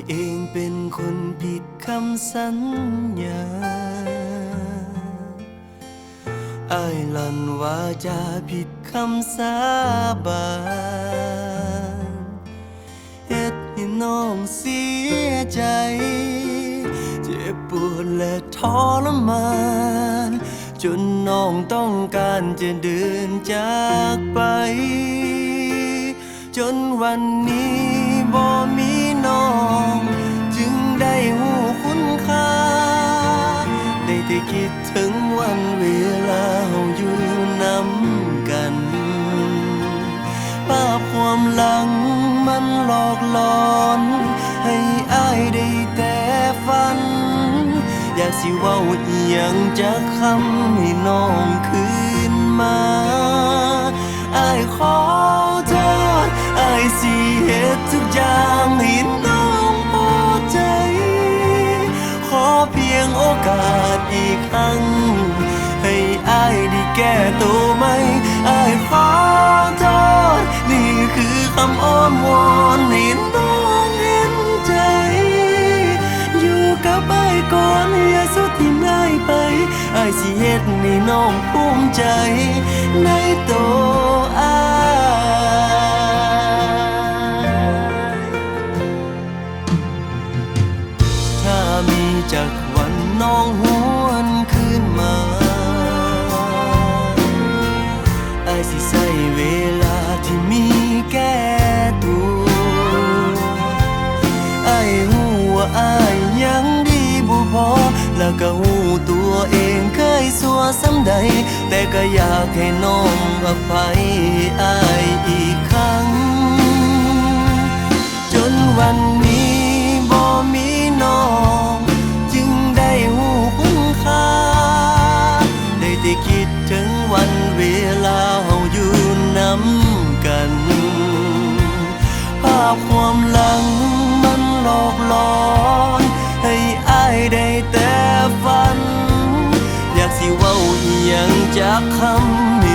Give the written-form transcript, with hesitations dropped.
เองเป็นคนผิดคำสัญญาอ้ายลั่นว่าจะผิดคำสาบานเฮ็ดให้น้องเสียใจเจ็บปวดและทรมานจนน้องต้องการจะเดินจากไปจนวันนี้บ่มีน้องจึงได้หูคุณค่าได้แต่คิดถึงวันเวลาเราอยู่นำกันภาพความหลังมันหลอกหลอนให้อ้ายได้แต่ฝันอยากสิเว้าอีหยังจักคำให้น้องคืนมาอ้ายขอโทษอ้ายสิเฮ็ดทุกอย่างให้น้องพอใจขอเพียงโอกาสอีกครั้งให้อ้ายได้แก้ตัวใหม่อ้ายขอโทษนี่คือคำอ้อนวอนให้น้องเห็นใจอยู่กับอ้ายก่อนอย่าสุดที่ง่ายไปอ้ายสิเฮ็ดให้น้องภูมิใจในตัวอ้ายถ้ามีจักวันน้องหวนคืนมาอ้ายสิใช้เวลาที่มีแก่ตัวอ้ายฮู้ว่าอ้ายยังดีบ่พอแล้วก็ฮู้ตัวเองเคยสัวซ้ำใดแต่ก็อยากให้น้องอภัยอ้ายอีกครั้งจนวันนี้บ่มีน้องจึงได้หูคุณค่าได้แต่คิดถึงวันเวลาเราอยู่นำกันภาพความหลังมันหลอกหลอนให้อ้ายได้แต่ฝันอยากสิเว้าอีหยังจากคำ